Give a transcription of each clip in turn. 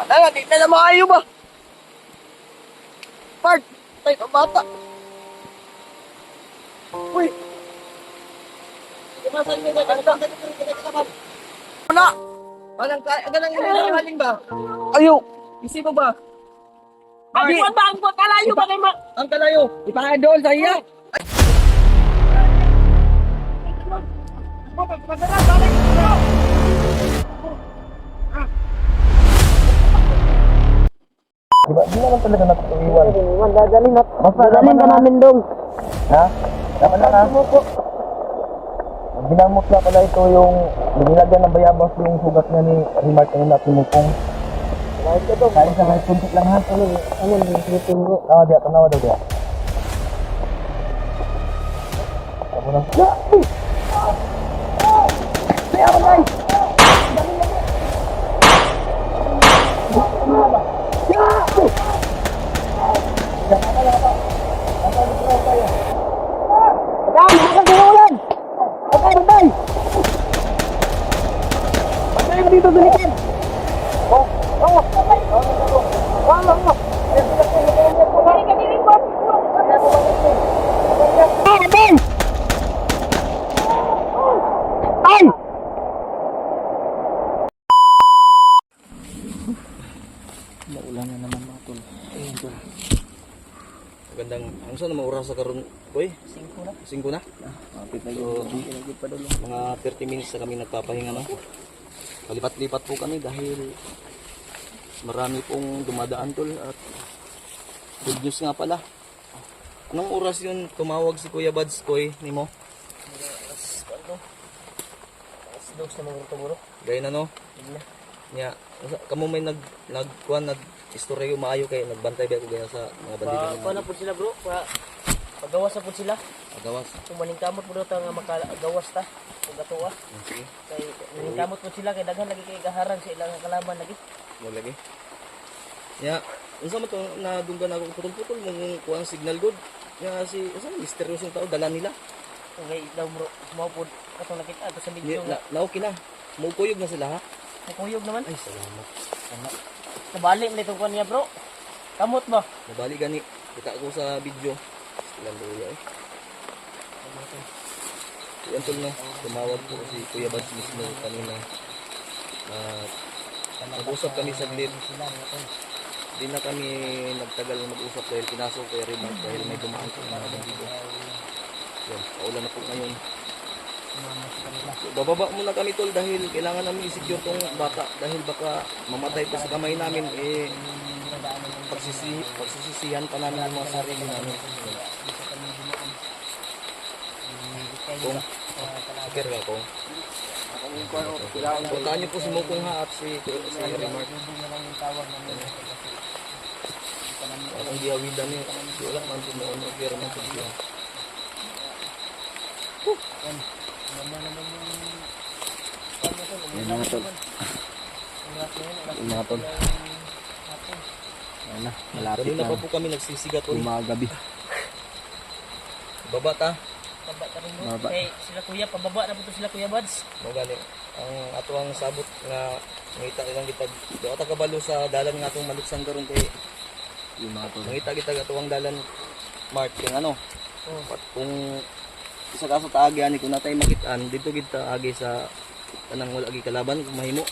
Ay, di na maayo ba? Part, tayo ka bata. Uy. Wala. Ganang ba? Ayo. Isi mo ba? Adi ba ang kalayo ba kay Ang kalayo. Ipa-idol sa iya. Diba, di naman talaga natutuiwan. Dadalhin ka namin dong. Ha? Dapat na ha? Ginamot na pala ito yung nilagyan ng bayabas yung sugat niya ni Remark kanina pinupong. Kain sa kahit puntik lang ha? Ano yung pinupong ko? Diya, tanawa daw diya. Tabo lang. Ya! Kaya mo guys! Dito sa likod. Maulan na naman mga tol. Ayun tol. Magandang, ano saan naman oras sa karon? Uy, 5 na. 5 na? Kapit na yung pa doon. Mga 30 minutes na kami nagpapahinga no? Palipat-lipat po kami dahil marami pong dumadaan tol at good news nga pala. Anong oras yun tumawag si Kuya Bads Koy ni mo? Alas 2 na mga tumuro. Gaya na no? Nya, kamo may nag-istorya maayo kay nagbantay ba ko gaya sa mga bandido. Pa na po sila bro, pagawas na po sila. Pagawas. Kung maningkamot po daw nga makagawas ta. Kung gatuwa. Okay. Kay maningkamot po sila kay daghan lagi kay gaharang sa ilang kalaban lagi. Mo lagi. Nya, unsa man to nadunggan ako putol-putol mong kuang signal good. Nya si misteryosong tao dala nila. Kay daw bro, mao po katong nakita ato sa video. Okay na. Mukuyog na sila ha. Nakuyog naman. Ay, salamat. Ano? Nabalik na itong kanya bro. Kamot ba? Nabali gani. Kita ko sa video. Ilang duya eh. Yan tol no. Tumawag po si Kuya Bads mismo kanina. Nag-usap kami saglit. Di na kami nagtagal mag-usap dahil pinasok kay Remark dahil may dumaan po mga bandido. Yan, paulan na po ngayon. So, bababa muna kami tol dahil kailangan namin i-secure tong bata dahil baka mamatay pa sa kamay namin pagsisisihan pa namin ang mga sarili namin. Kung sakir ka kung puntaan niyo po si Mukong ha at si Remark. Ang giawidan niyo wala man po noon pero man po siya. Yan mga tol. Yan mga tol. Yan na, malapit na. Kanina pa po kami nagsisigat o gabi. Baba ta. Baba ta rin mo. Kay sila kuya, pababa na po to sila Kuya Bads. Magani. Ang ato ang sabot nga ngita ilang gitag. Do ata kabalo sa dalan nga atong maluksan karon kay yung mga tol. Ngita gitag ato ang dalan Mark yung ano. Kung isa ka sa taagi ani kung natay makitaan dito gid ta agi sa kanang wala gi kalaban kung mahimo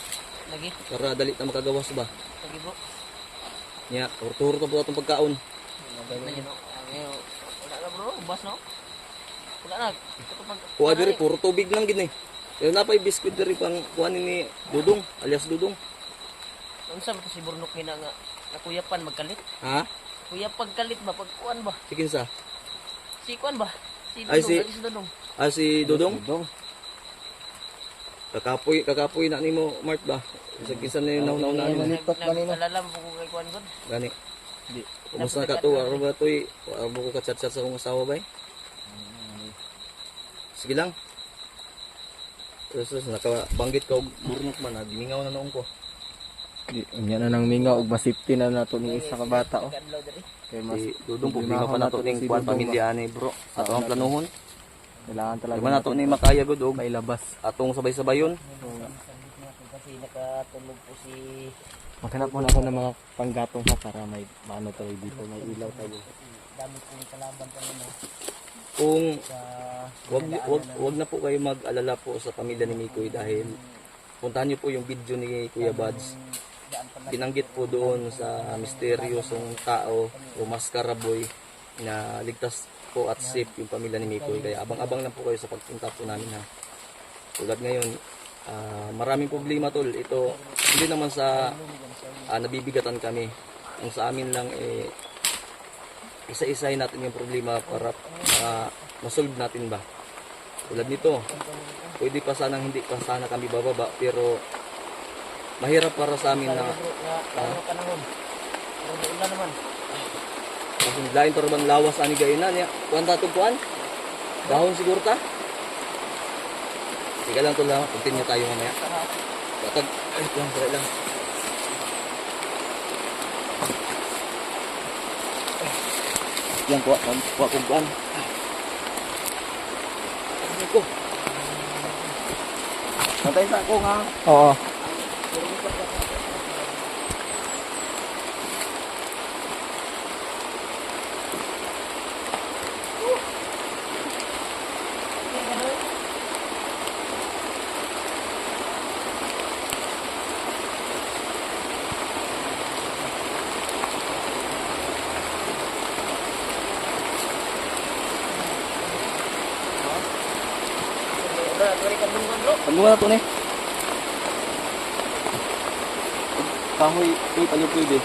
lagi para dali ta makagawas ba lagi bro nya turtur to po atong pagkaon wala na bro ubas no wala na kuha diri puro tubig lang gid ni pero napay biskwit diri pang kuha ni Dudong alias Dudong unsa man to si Burnok nga nakuyapan magkalit ha kuya pagkalit ba pagkuan ba sige sa si kuan ba ay si Dudong si Dudong kakapoy na nimo Mart ba sa kinsa na yung naunaw na nimo nalalam ko kay kuan gud gani di kumusta ka to araw ba toy araw ko ka chat sa akong asawa ba sige lang terus nakabanggit ka og Burnok man gimingaw na noong ko di unya na nang mingaw ug masipti na nato ni isa ka bata oh kay mas Dudong problema pa nato ning kuan pamilya ani bro atong planuhon kailangan talaga man nato ni makaya gud og may labas atong sabay-sabayon kasi nakatulog po si Maghanap muna ako ng mga panggatong ha para may maano tayo dito, may ilaw tayo. Dami kong kalaban pa naman Kung sa wag na po kayo mag-alala po sa pamilya ni Mikoy dahil puntahan niyo po yung video ni Kuya Buds. Binanggit po doon sa misteryosong tao o maskara boy na ligtas po at safe yung pamilya ni Mikoy. Kaya abang-abang lang po kayo sa pagpunta po namin ha. Tulad ngayon, maraming problema tol. Ito hindi naman sa nabibigatan kami. Ang sa amin lang isa-isahin natin yung problema para masolve natin ba. Tulad nito, pwede pa sanang hindi pa sana kami bababa pero mahirap para sa amin na panahon. Pero ulan naman. kasi lain para bang lawas ani gayna niya. Kuan ta kuan? Dahon siguro ta? Sige lang tol lang, continue tayo mamaya. Patag, ay lang, try lang. Yan kuha kong kuan. Ano ko? Natay sa ako nga. Oo. Pagluwa na to ni. Kahoy, paling pwede.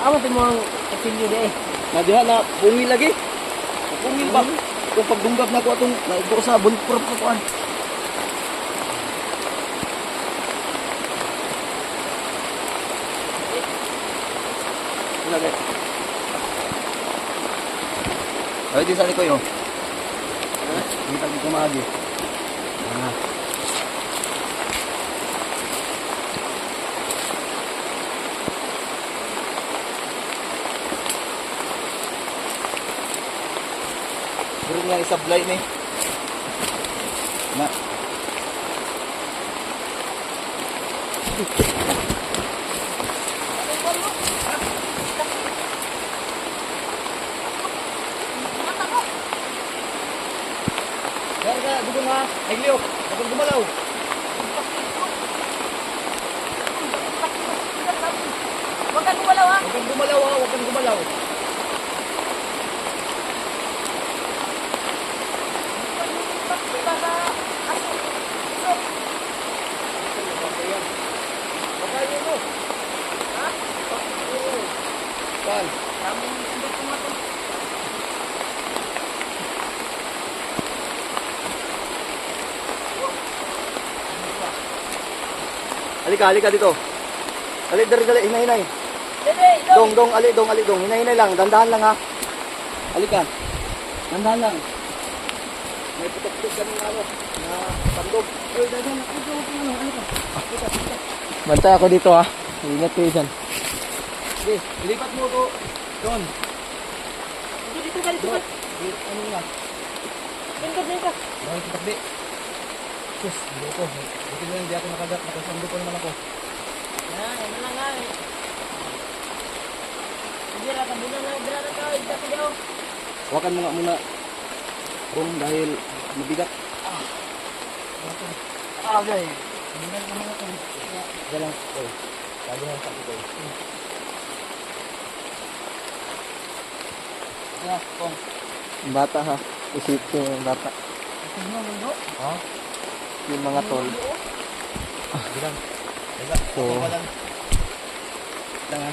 Amat mo ang kasilyo di eh. Na diha na bungil lagi. Bungil ba? Kung pagdunggab na ko atong naigo sa bulletproof ko kuan. Lagi. Ay di sa ko yo. Hindi tayo kumagi. Pero nga isablay ni. Na. Kaya dito nga, Eglio, kapag gumalaw. Huwag kang gumalaw ha. Huwag kang gumalaw ha, huwag kang gumalaw. Saan? Halika dito. Dali, hinay. Dong, ali, dong. Hinay lang, dandahan lang ha. Halika. Dandahan lang. May putok-putok ka ng ano, na tandog. Ay, dandahan lang. Halika. Bantay ako dito ha. Ingat kayo dyan. Sige, ilipat mo to. Doon. Dito ka. Ano nga? Lingkod. Bakit takbi? Sus, hindi ko. Buti na hindi ako nakagat. Nakasando ko naman ako. Yan na lang nga eh. Sige ra, tabi na ka. Ika ka daw. Hawakan mo nga muna. Bong, dahil mabigat. Okay. Tingnan mo na ito. Galang. Oy. Sabi na sa ko. Ya, Bong. Bata ha. Isipin yung bata. Tingnan mo mundo. Ha? Yung mga tol. Bilang. So, Lang ha.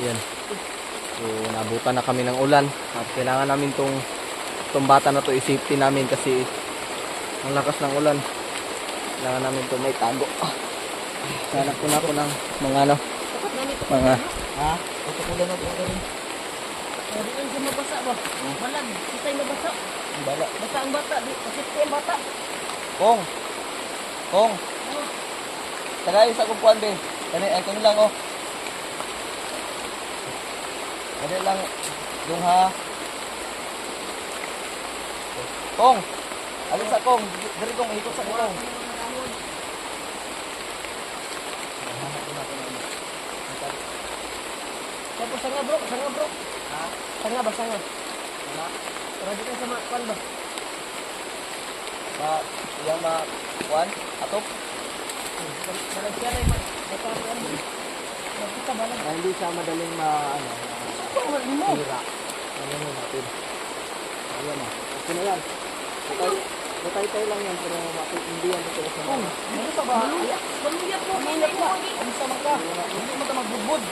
yan. So, nabutan na kami ng ulan. At kailangan namin tong bata na to i-safety namin kasi ang lakas ng ulan. Kailangan namin to may tago. Hanap ko na ako ng mga ano. Mga Ha? Tutukulan na ito rin. Hindi lang siya mabasa ba? Malag, kita yung mabasa. Bala. Basa ang bata, di pasipti ang bata. Bong. Tagay sa kumpuan be. Kani lang oh. Kani lang yung ha. Kong. Alis sa kong. Diri kong ikot sa kong. sanga bro, sanga bro. Sanga ba, sanga? Para di ka sa makwan ba? Yang kuan atop Balag siya na yung makakuan mo. Nakita balag. hindi siya madaling sira. Ano natin. Ayan na. Okay na yan. Patay lang yan pero hindi yan ito sa mga. Ano pa ba? Maluyat mo. Maluyat mo. Ano sa maka? Hindi mo ka magbudbud.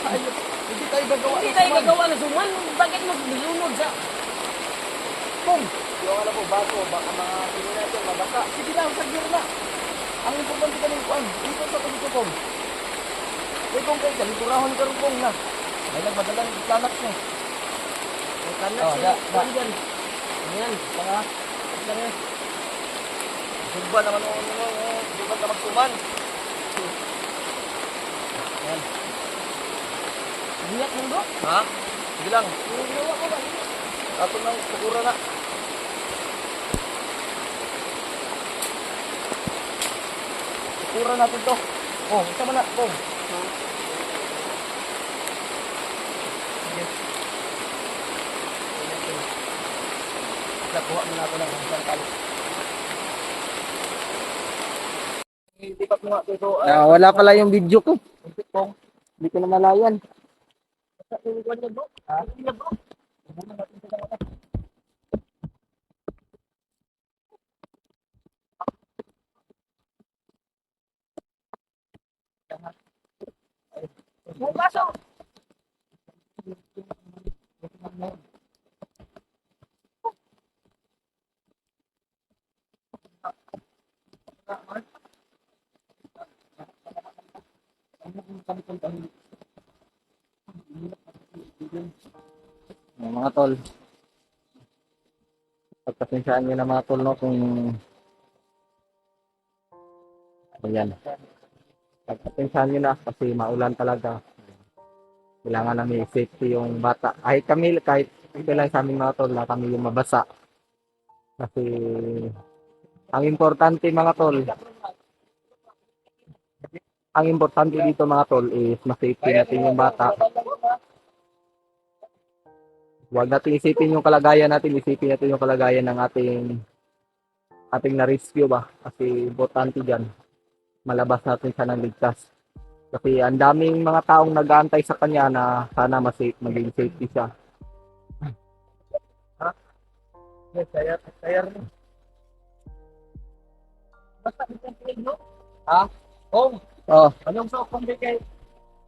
Hindi tayo gagawa. Hindi tayo gagawa ng suman. Bakit mo nilunod sa... Kung yung alam mo bago baka mga pili natin mabasa. Sige lang, sagir na. Ang importante ka ng kuan. Dito sa pagkito kong. Kaya kung kayo kaliturahon ka rin kong na. May nagmadalang planak niya. May kanak Oh, siya. da. Ayan. Ayan. Mga Sanga. sugba naman o sugba na magtuman. Yan. Luyat mo bro. Ha? Sige lang. Yung ginawa ko ba? Ato nang sukura na. Sukura natin to. Oh, isa man na. Kong. Nakuha mo na ako ng isang tali. Hindi pa nga ito. Wala pala yung video ko. Kong. Hindi ko na malayan. Sa tingin niya bro. Tingin niya bro. Bukaso. Mga tol. Pagpasensyahan nyo na mga tol no kung ayan. Pagpasensyahan nyo na kasi maulan talaga. Kailangan namin safety yung bata. Kahit kami, kahit ito lang sa aming mga tol na kami yung mabasa. Kasi ang importante mga tol, ang importante dito mga tol is ma-safety natin yung bata. Huwag natin isipin yung kalagayan natin, isipin natin yung kalagayan ng ating na-rescue ba. Kasi importante dyan, malabas natin siya ng ligtas. Kasi ang daming mga taong nag-aantay sa kanya na sana maging safety siya. Yes, sayar. Basta itong tingin Ha? Kong. Oh, Anong sa kong di kay?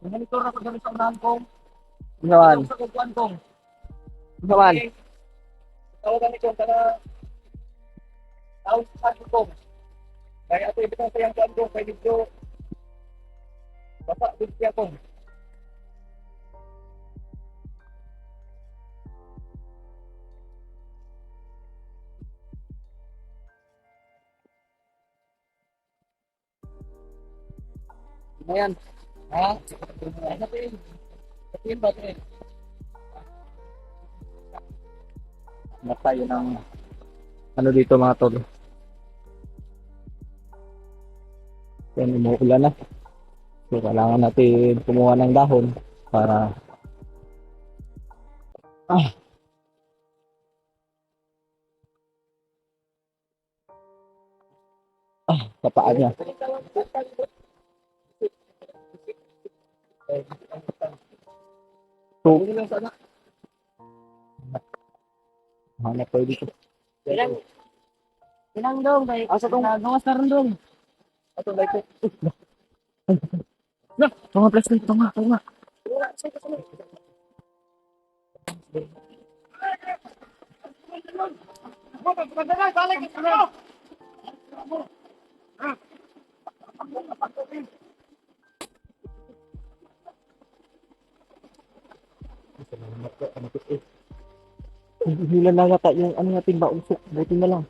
Monitor ako dali sa unahan kong. naman, Anong sa kukuan kong? naman. Tawagan ni kong kana. Tawag sa akin kong. Kaya ato ibitang sa yang kuan kong kay dito. Basta bigyan kong. Ayan. Ha? Ay sabihin. Sabihin ba ito? Na tayo ng ano dito mga tol. Yan, umuulan na. So, kailangan natin kumuha ng dahon para sa paa niya. So, hanap tayo dito. Ilang dong. Asa tong Gawas na rin dong. ato dai ko. Tunga plastic, tunga. Hila na yata yung ano natin ba usok. Buti na lang.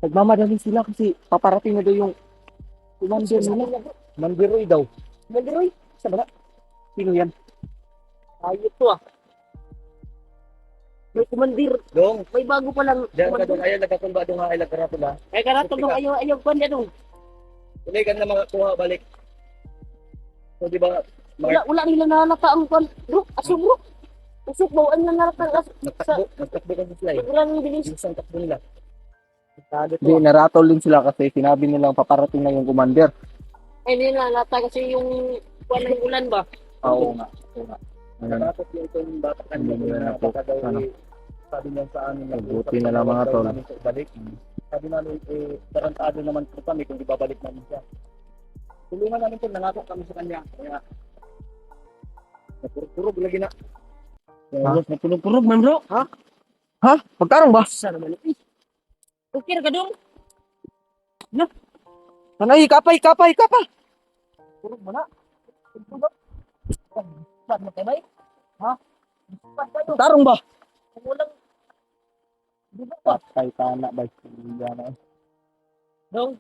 Nagmamadali sila kasi paparating na daw yung commander nila. Mandiroy daw. Mandiroy. Sa ba? Sino yan? Ayot to ah. May kumandir. Dong, May bago pa lang. diyan ka dong ayan nagkatulba dong ay lagkaratula. Kaya karatong dong ayaw kwan niya dong. Tuloy ka na mga kuha balik. So, di ba, Wala nila nalata ang kwan. Bro, aso bro. Usok bawaan na nalata. nagtakbo ka sa slide. Sobrang bilis. Yung isang takbo nila. Tado to. Hindi, naratol din sila kasi sinabi nilang paparating na yung commander. Ay, hindi nalata kasi yung kwan ng ulan ba? Oo nga. Ayun. Tapos yung itong bata kanina Hindi nila na po, baka daw ano. sabi niya sa amin na Mabuti na lang mga tol. namin siya ibalik. Sabi namin tarantado naman po kami kung ibabalik namin siya. Tulungan namin po, nangako kami sa kanya. Kaya napurog lagi na. Ha? Napurog man bro. Ha? Ha? Pagkarong ba? Sana man. Okay na ka dong. Ano, ikapay. Purog mo na. Saan mo tayo ba? Ha? Saan tayo? Pagkarong ba? Kung walang... Di ba ba? Patay ka na ba? Hindi na. Dong.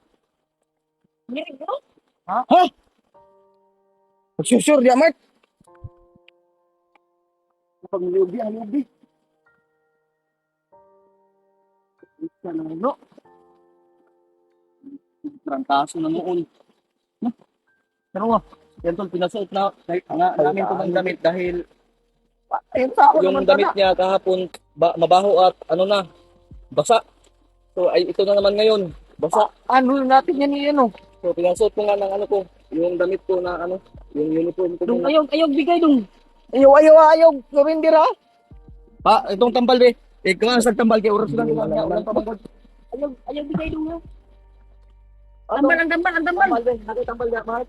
Mirig bro. Ha? Magsusure di Mark. Pag lubi, ang lubi. Isa naman bro. Trantaso na noon. Pero yan tol, pinasuot na namin itong damit dahil Ayun sa ako yung naman damit pala. niya kahapon mabaho at ano na, basa. So ay ito na naman ngayon, basa. Ano natin yan yun, oh. So pinasuot ko nga ng ano ko, yung damit ko na ano, yung uniform ko Dong, muna. ayaw bigay dong. Ayaw. Surrender ha. Pa, itong tambal be. Ikaw ang tambal kay oras lang Wala, wala. ulang tambal. Ayaw bigay dong. Ha? Ano? Ang tambal. Tambal be, nakita tambal ya, mahal.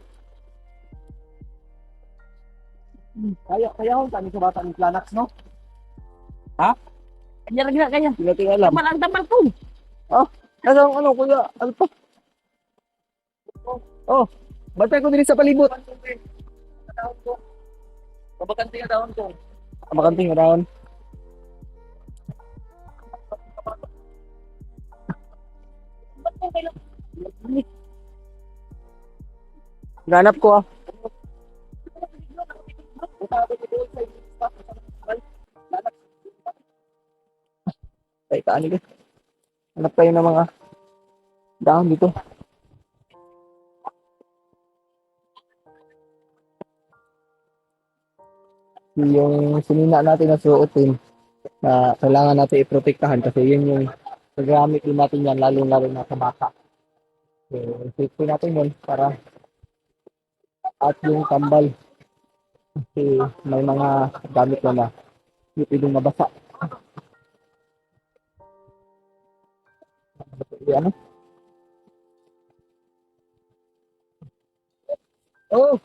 Kaya ho kami sa bata ng Planax, no? Kanya lagi na kanya. Hindi natin alam. Ang tambal ko. Nasaan ano, kuya? Ano to? Oh, bantay ko din sa palibot. Pabakanti nga daon ko. Makanting na daon. Ba't mo kailang... Ganap ko ah. Ay, taan nila. Hanap tayo ng mga dahon dito. Yung sinina natin na suotin na kailangan natin iprotektahan kasi yun yung nagamit din natin yan lalo na sa bata. So, safety natin yun para at yung tambal kasi may mga gamit na hindi pwedeng mabasa. Ano? Oh!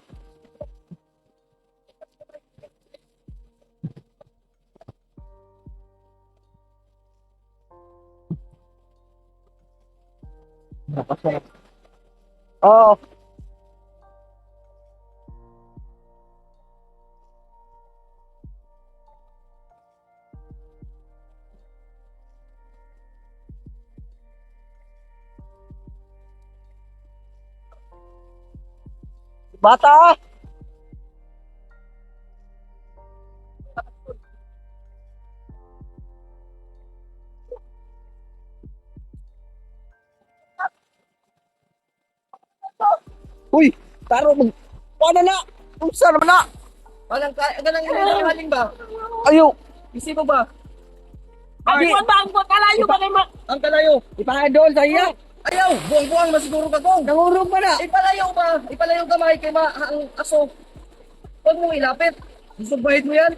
Napasarap. Oh! Bata! Uy! Taro, wala na! Umsa naman na! Ganang haling ba? Ayaw! Isi mo ba? Ay, buwan ba? Ang buwan kalayo ba kayo? Ang kalayo. Ipangadol sa iya! Ayaw, buwang-buwang masiguro ka kong. Nangurog pa na! Ipalayo ba? Ipalayo kamay kay ang aso. Huwag mong ilapit. Gusto bahid mo yan?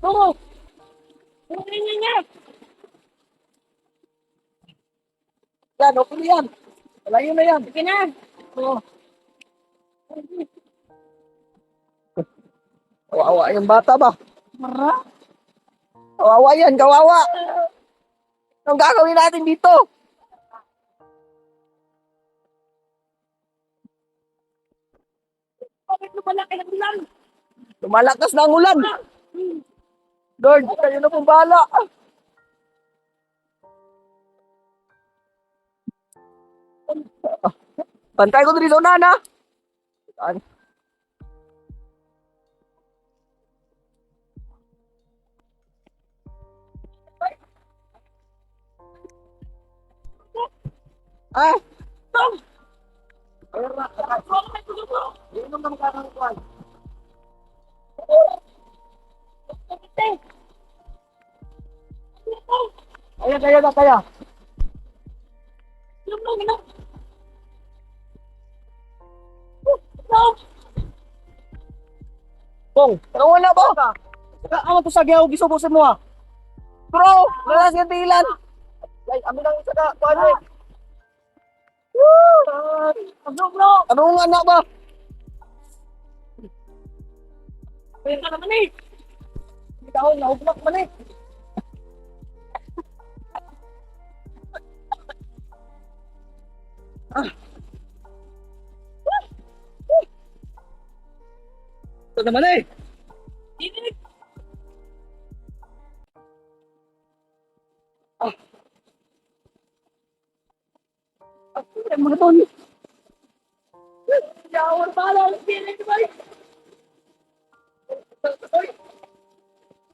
Oo. Ano niya? Yan, okay na yan! Malayo na yan! Sige na. Oo. Kawawa yung bata ba? Mara. Kawawa yan, kawawa! Anong gagawin natin dito? Bakit lumalaki ng ulan? Lumalakas na ang ulan! Lord, kayo na pong bahala! Pantay ko dito na, na! Ah! Kaya. Bong, ano na ba? Ano to sa giyaw gisubusin mo ah? Bro, lalas yung tilan. Ay, amin lang isa ka, kuano eh. Bro, ano nga na ba? Kaya ka naman eh. Hindi ka ako, naublak man eh. Ito naman eh. Mga ton. Jawar pala. Piling ba?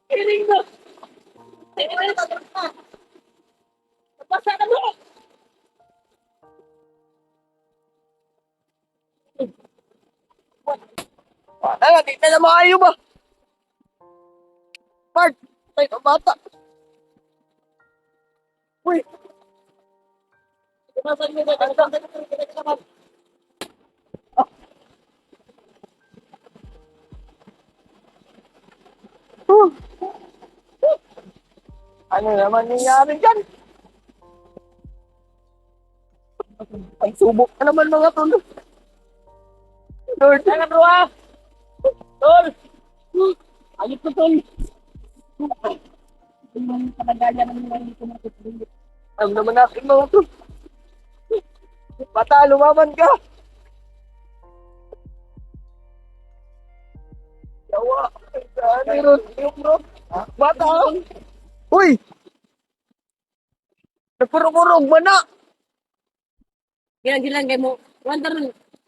Piling na. Piling na. Pasa na mo. Wala, di na maayo ba? Bart, tayo bata. Uy. Ano naman nangyari dyan? Ay, subok na naman mga tol. Lord, ano bro ah? Tol! Ayot ko tol. Yung kalagayan ng mga hindi ko makikita. Alam naman natin mga tol. Bata, lumaban ka! Yawa! Meron! Bro! Bata! Uy! Nagpurong-purong ba na? Gilang kayo mo. Wantar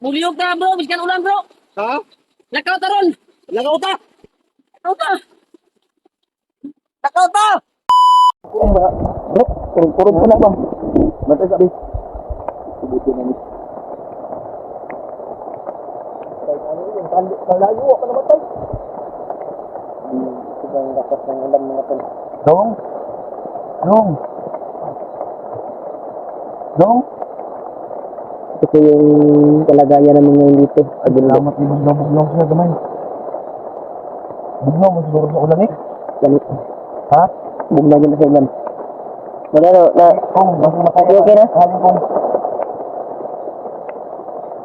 muliyog na bro, biskan ulan bro. Ha? Lakaw taron. Lagaw ta! Lakaw ta. Lagaw ta! Bro, purong-purong pa na ba? Bata sabi. Subutin na ni. Ano yung tandi? Malayo ako namatay. Sobrang lakas ng ulan mga tol. Dong? Dong? Dong? Ito yung kalagayan namin ngayon dito. Salamat ni Buglong siya gamay. Buglong mo siguro sa ulan eh. Ganit. Ha? Buglong yun na sa ulan. Wala na. Kung, basta makaya. Okay na? Kung.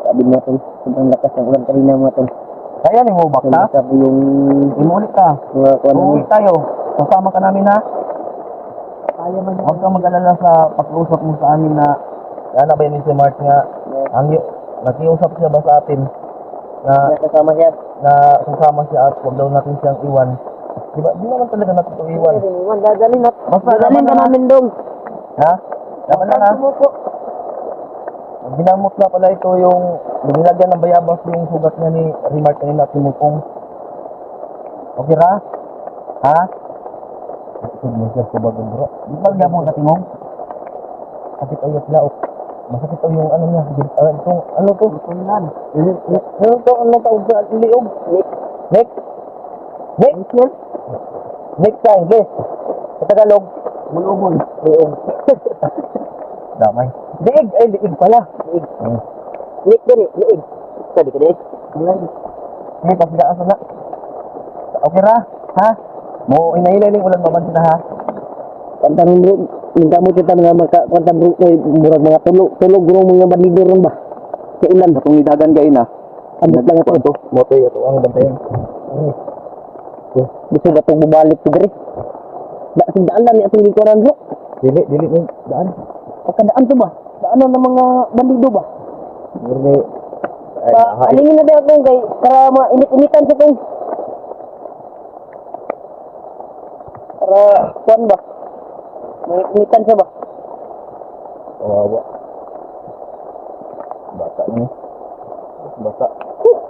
Sabi mo ito, sobrang lakas ng ulan kanina mga tol. Kaya ni mo bakta? Sabi yung... Imuulit ka. Uulit tayo. Kasama ka namin ha? Kaya man. Huwag kang mag-alala sa pag-usap mo sa amin na yana ba yun si Mark nga nakiusap siya ba sa atin na kasama siya at huwag daw natin siyang iwan. Diba? Di naman talaga natin ito iwan. Dadalhin ka namin dong. Ha? Dapat lang ha? Ginamot na pala ito yung nilagyan ng bayabas yung sugat niya ni Remark kanina at Timukong. Okay ra? Ha? Ito mo siya sa bagong bro. Di ba gamot na Timong? Sakit o yung laok. Masakit o yung ano niya. Itong ano to? Itunan. Ano to? Ano tawag sa liog? Nick? Nick? Nick sa English. Sa Tagalog? Mulumon. Liog. Damay. Liig. Ay, liig pala. Liig. Nick din eh. Liig. Sabi ka din. Nick, kasi asa na. Okay ra? Ha? Mo inahilaling ulan mabansin na ha? Kantan bro, minta mo kita mga kantan bro, murag mga tulog bro mga bandido ron ba? Kaya ulan. Batong nidagan kayo na. Abot lang ito. Motoy ito ang bantayan. Bisa ba itong bubalik ko diri? Daan lang ni atong likuran bro. Dili ni daan. Pagkadaan to ba? Daanan ng mga bandido ba? Dili. Alingin na daw akong kay para mainit-initan sa kong. Para kuan ba? Mainit-initan siya ba? Kawawa. Bata niya. Bata.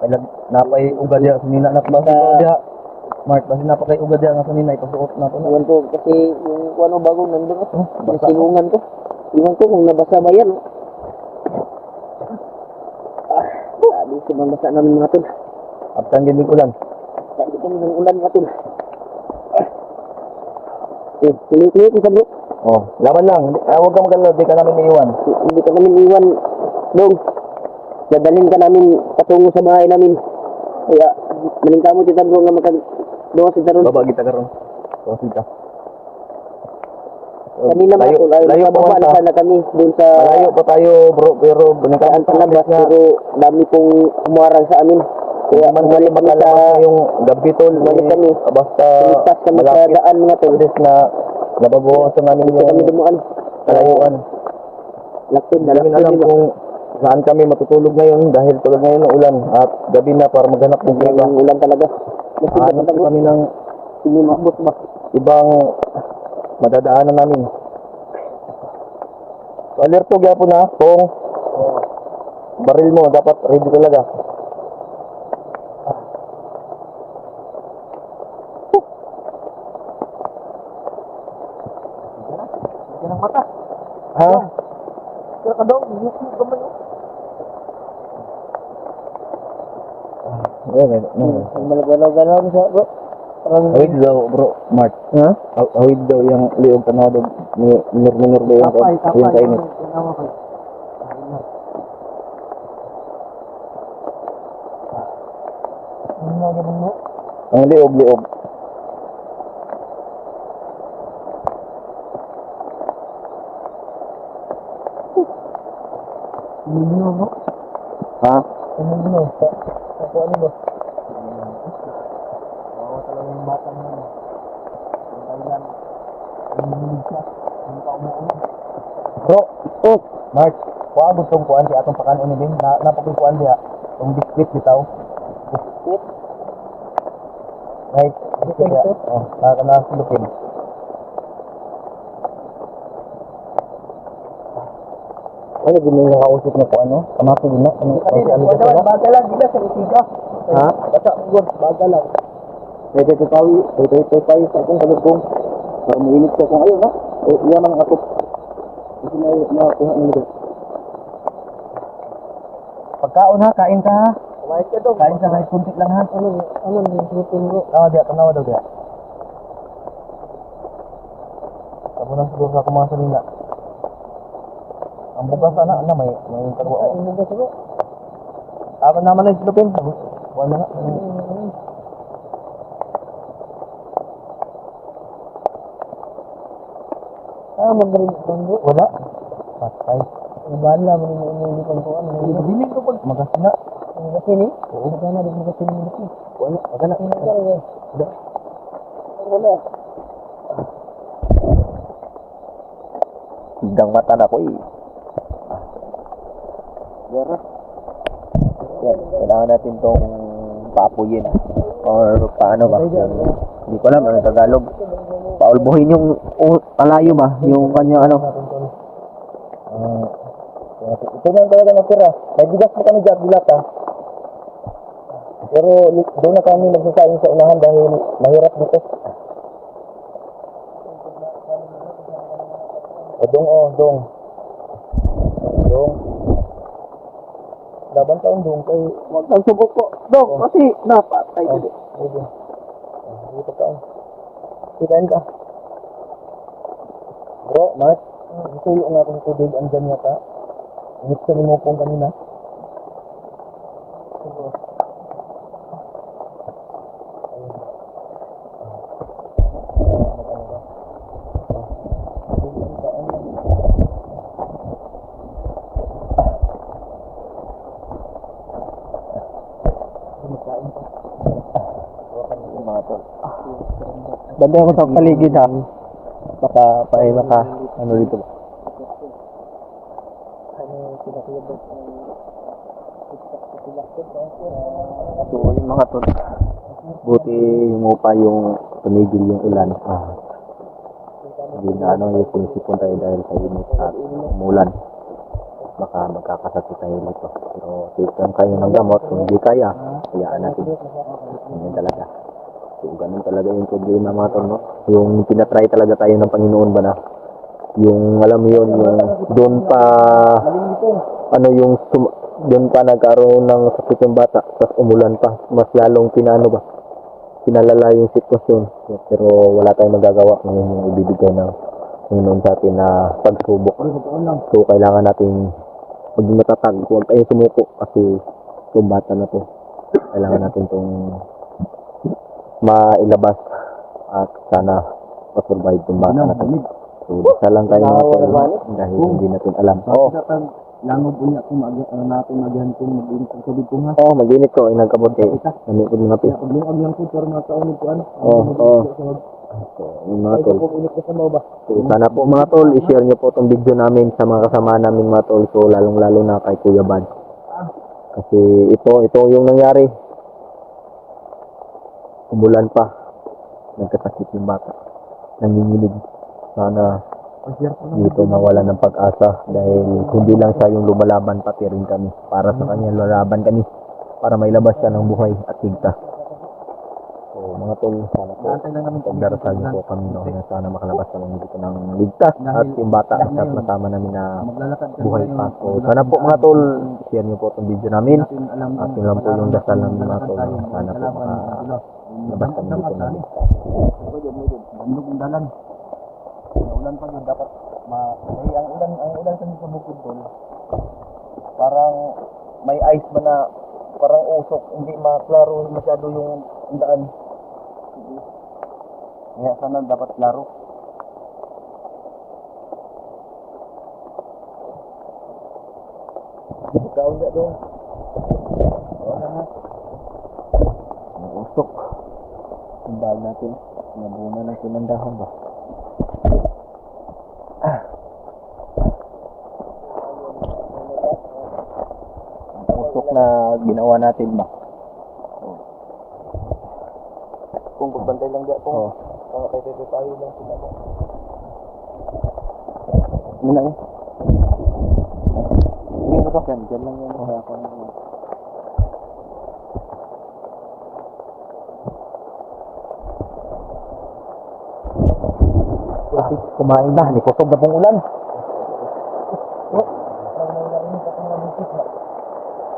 Kailan napay ugad niya sinina na basa dia. Mark, basta napakay ugad niya nga sinina ipasuot na to. Iwan ko kasi yung ano bago nandun ako. Sinungan ko. Iwan ko kung nabasa ba yan. Grabe, sumambasa namin mga tol. At ang gilig ulan. Hindi kami ng ulan mga tol. Kulit-kulit isa bro. Oh, laban lang. Huwag kang magalaw, di ka namin iiwan. Hindi ka namin iiwan, dong. Dadalhin ka namin patungo sa bahay namin. Kaya, malingka mo kita bro nga doon si Taron. Baba kita karon. Doon kita. Kanina mga tol, layo pa na kami doon sa... Malayo pa tayo bro, pero banikaan pa labas pero dami pong umuarang sa amin. Kaya bumalik kami sa yung gabi tol. Bumalik kami. Basta tulipas kami sa daan mga tol. Na nababawasan namin yung kami dumuan. Kalayuan. Laktod na alam kung saan kami matutulog ngayon dahil tulog ngayon ng ulan at gabi na para maghanap ng iba. Ulan talaga. Hanap kami ng ibang madadaanan namin. So, alerto gyapon na kung baril mo dapat ready talaga. Yan ang mata. Ha? Kaya ka daw, YouTube naman yun. Malagalaw-galaw na siya bro. Awid daw bro, Mark. Ha? Awid daw yung liog tanaw daw minor daw yung kainit. Ang liog. Ha? Ako ano ba? Talaga yung bata mo na. Yung Thailand. Yung siya. Yung paumu-ulo. Bro, Mark, kuha tong kuhaan siya atong pakanon ni din. Napakikuhaan siya. Itong biskuit bitaw. Biskuit? Right. Biskuit siya. Oh, nakasulupin. Ano din yung nakausip na kuhaan no? Kamaki din na. Baga lang, di na sa isiga. Ha? Basta, baga lang. Pwede ko kawi, pwede sa akong kalugong. Para mainit ko kung ayaw na. Iyan ang ako. Kasi nakakuha ng lugar. Pagkaon ha, kain ka ha. Kain ka kahit kuntik lang ha. Ano yung sinipin mo? Tanawa daw diya. Tabo nang siguro sa kumang salina. Ang bukas sana, may tagwa ako. Ang bukas ako. Ako naman lang sinipin. Buwan na nga. Magaling banggo. Wala. Patay. Ibaan lang mo yung inilipan ko. Hindi ko pag magasina. Magasini? Oo. Magana din magasini mo dito. Wala. Magana. Wala. Higdang mata na ko eh. Gara. Yan. Kailangan natin tong paapuyin. Or paano ba? Hindi ko alam. Ano Tagalog? Paulbuhin yung kalayo ba? Yung kanya ano? Ito na talaga natira. May bigas pa kami dyan, dilata. Pero doon na kami nagsasaing sa unahan dahil mahirap dito. Dong. Laban taon dong kay... Huwag kang subok po. Dong, kasi napatay dito. Dito taon. Sikain ka. Bro, Mark, isuyo nga akong tubig, andyan niya ka. Inip ka ni mo pong kanina. Banda ako sa paligid ha. Baka ano dito ba? So yung mga tol, buti humupa yung tumigil yung ulan. Hindi na yung sinisipon tayo dahil sa init at umulan. Baka magkakasakit tayo dito. Pero take lang kayo ng gamot. Kung hindi kaya, hayaan natin. Ganyan talaga. So, ganun talaga yung problema mga tol, no? Yung tinatry talaga tayo ng Panginoon ba na yung alam mo yun, yung doon pa ano yung doon pa nagkaroon ng sakit yung bata, tapos umulan pa, mas lalong pinalala yung sitwasyon. Pero wala tayong magagawa kung yung ibibigay ng Panginoon sa atin na pagsubok. So kailangan nating maging matatag, huwag tayong sumuko kasi yung bata na to, kailangan natin itong mailabas at sana masurvive yung bata na to. So basta lang tayo mga tol dahil hindi natin alam. Langob unya kung natin magyan kung mag-init ang tubig ko ha. Mag-init ko, inagkabot eh. Namit ko mga pis. Pag luag lang ko para makaunod ko ano. So, mga tol. So, sana po mga tol, i-share nyo po itong video namin sa mga kasama namin mga tol. So, lalong-lalo na kay Kuya Bad. Kasi ito yung nangyari. Umulan pa. Nagkasakit yung bata. Nanginginig. Sana dito mawala ng pag-asa dahil hindi lang siya yung lumalaban, pati rin kami. Para sa kanya, lalaban kami para mailabas siya ng buhay at ligtas. So, mga tol, sana po, pagdarasal niyo po kami no, na sana makalabas kami dito ng ligtas at yung bata at matama namin na buhay pa. So, sana po mga tol, share niyo po itong video namin at yun lang po yung dasal namin mga tol. Sana po makalabas kami dito ng ligtas. Ulan pa yun dapat ang ulan sa bukid doon. Parang may ice ba na parang usok, hindi maklaro masyado yung daan. Kaya sana dapat klaro. Ikaw na doon. Wala na. May usok. Sundal natin. Nabuna ng sinandahan ba? Usok na ginawa natin ba? Kung pagbantay lang dyan kung kay Pepe tayo lang sila mo. Ano na eh? Hindi mo to dyan lang yan. Kaya ako na naman. Kumain na, nikusog na pong ulan.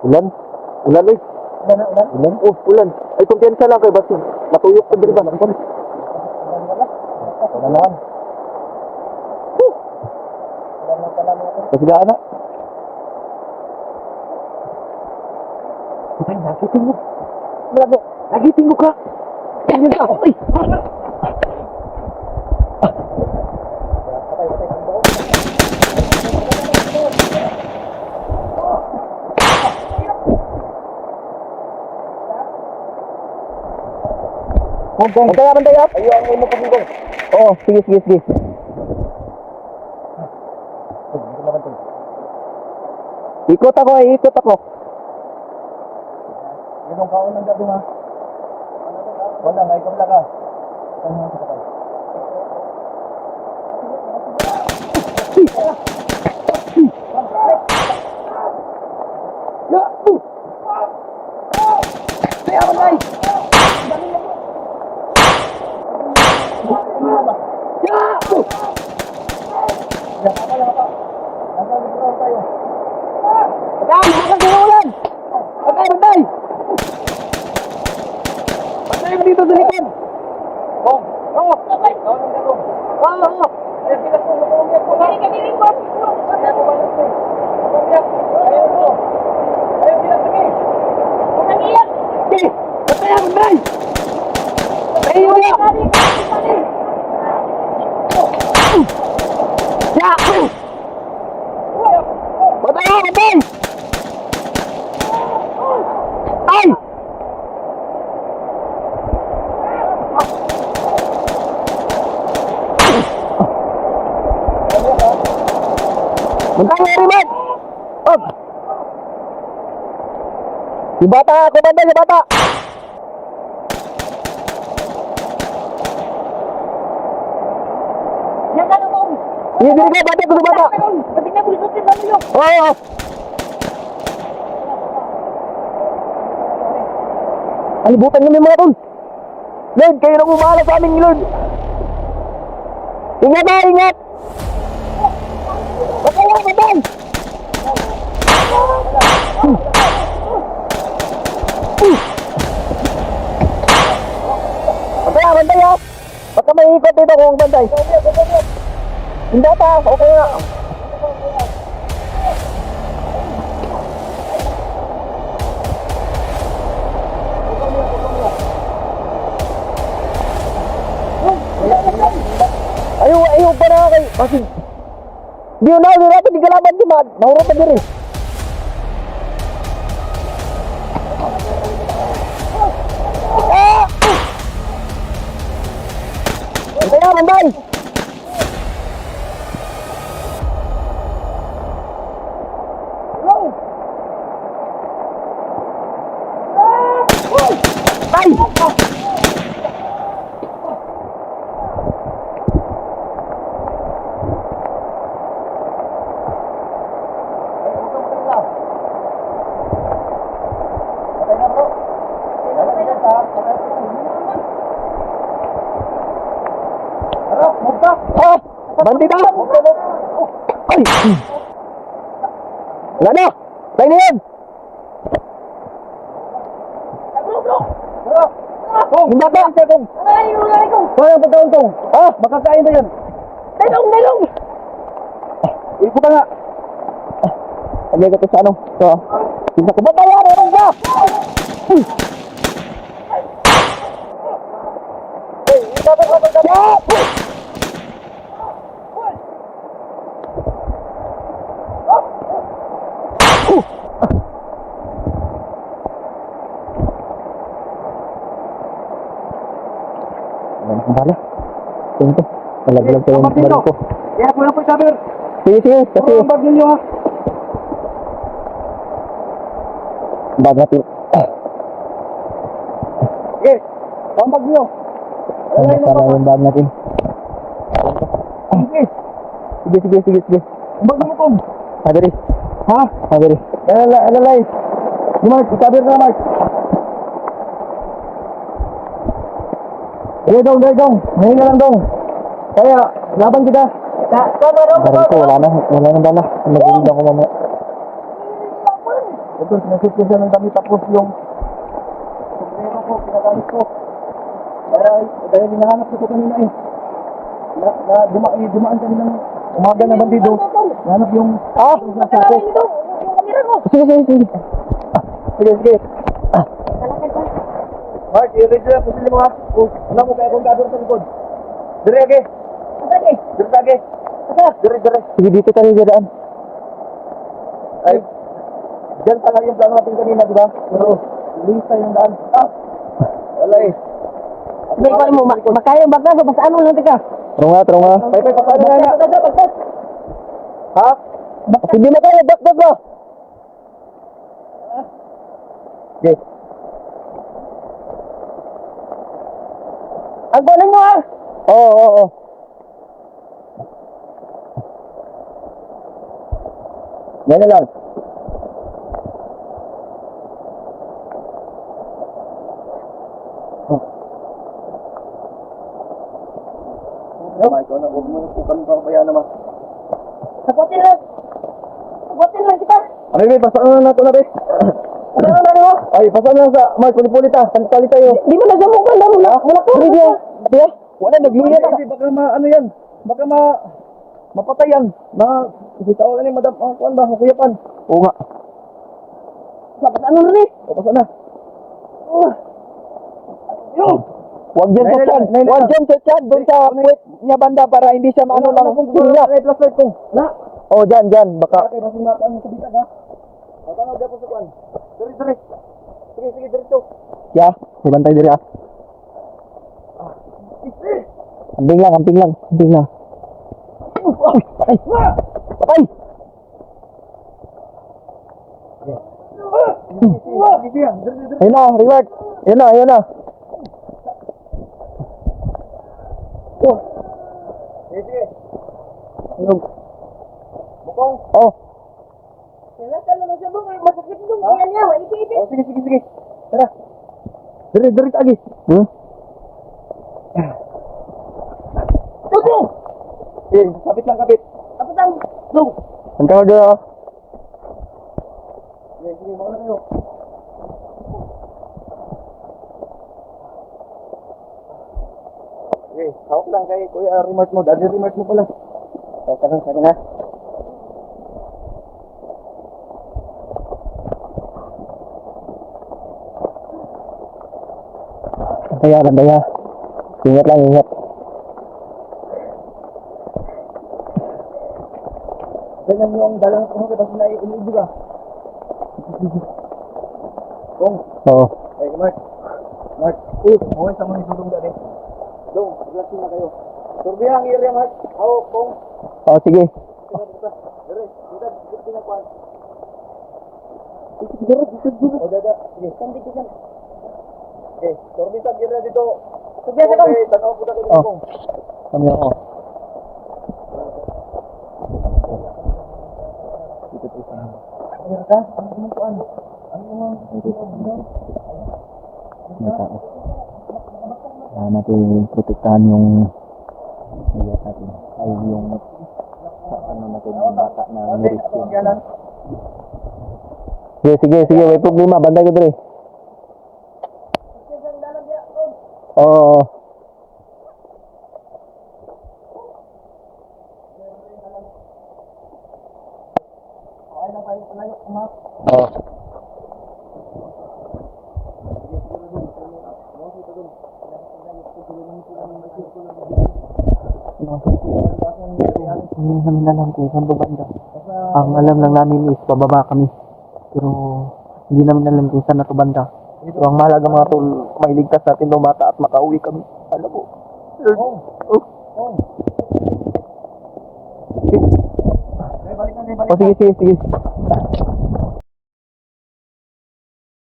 Ulan? Ulan eh. Ulan? Oh, ulan. Ay, kumpiyansa lang kayo, basta matuyok ko dito ba? Ulan naman. Kasigaan na. Ay, nagiting mo. Nagiting mo ka. Ganyan ka. Ay! Bantay up. Ayaw ang imo pagugong. Oo, sige. Ikot ako. Yung kaon ng gabi ha. Wala, may kabla ka. Si bata, ako banda si bata. Yan ka naman. Sige, bata ko si bata. Sabi na bulisotin na nyo. Oo. Alibutan nyo mga tol. Lord, kayo nang umahala sa amin, Lord. Ingat na, ingat. Patay. ikot dito kung bantay. Hindi pa, okay na. Ayaw pa na kay kasi di na di galaban di ba? Mahurot na diri. Kaya manday. Bandita! Ay! Wala na! Tayo na yan! Hindi ba? Wala ang pagkauntong. Ah, makakain ba yan? Dalong! Ikot ka nga. Pagay ka to sa ano? So, hindi ko ba tayo? Meron ka! Bala. Tingko. Malaglag ko yung baril ko. Kaya ko lang po sabi. Sige. Kasi ang bag ninyo ha. bag natin. Sige. Ang bag niyo. Sana yung bag natin. Sige. Ang bag niyo kong. Hadiri. Ha? Hadiri. Alalay. Mark, sabi na Mark. Dong. Ngayon na lang dong. Kaya, laban kita. Baril ko, wala na bala. Nag-ilig ako mamaya. Ito, sinasip ko siya ng dami tapos yung sombrero ko, pinagamit ko. Dahil hinahanap ko kanina eh. Dumaan kami ng umaga na bandido. Hinahanap yung... nasa ko. Sige. Sige. Mark, i-ready lang. Pusili mo ha. Wala mo kaya kung gagawin sa likod. Dire, age. Dire. Sige, dito tayo dadaan. Ay, dyan pala yung plano natin kanina, di ba? Pero, lisa yung daan. Wala eh. Hindi ko mo, makaya yung bagay, basta ano lang tika. Tronga. Pay, pasado na nga. Ha? Hindi na tayo, bak ba? Okay. Ang kunan nyo ha. Oo. Yan na lang. Ikaw na, huwag mo yung pukan pa kaya naman. Sagutin lang kita. Ay, pasaan na nato na, be. Ay, pasaan na sa Mark, puli-puli ta. Tali tayo. Di mo na sa mukha na mula ko. Sige. Wala, nagluya na. Hindi, baka ano yan. Baka mapatay yan. Kasi tao na ni madam, kuhan ba, kuyapan. Oo nga. Basta ano na rin. O, pasaan na. Huwag dyan sa chan. Huwag dyan sa chan. Doon sa puwet niya banda para hindi siya maano lang. Flashlight ko. Na. Oo, dyan. Baka. Okay, basing mataan mo sa bitag ha. Matanaw dyan po sa kuhan. Diri. Sige, dirito. Ya, bantay diri ah. Amping lang. Patay. Ayun na, reward. Ayun na. Sige. Mukong. Oh. Masakit yung yan niya. Ipipit. Oh, sige. Tara. Diri lagi. Tuto. Kapit lang. Tapos ang lung. Ang tawag doon ah. Sige, mauna kayo. Sige. Okay, hawak lang kay Kuya Remark mo. Daddy Remark mo pala. Okay lang, sabi na. Bandaya. Ingat lang, ingat. Ganyan mo ang dalang kung kita sila ilig juga. Kung? Oo. Hey, Mark. Mark. Okay, sa mga itutong dali. Dong, relaxing na kayo. Turbiya ang area, Mark. Oo, Kung. Oo, sige. Dire, dito na kuan. Dito. O, dada. Sige, sandi ka dyan. Okay, turbisa gira dito. Turbiya sa kong. Okay, tanaw po na ko dito, Kung. Kami ako. Dito po sa mga. Ano ka? Ano mo kuan? Ano mo? Natin protektahan yung area natin ay yung ano natin yung bata na nirisyo. Sige, may problema, banday ko dre. Oo. Oo. Hindi namin alam kung saan babanda. Ang alam lang namin is bababa kami. Pero hindi namin alam kung saan na ito banda. So ang mahalaga mga tol, mailigtas natin ng bata at makauwi kami. Alam mo. Sige. Sige.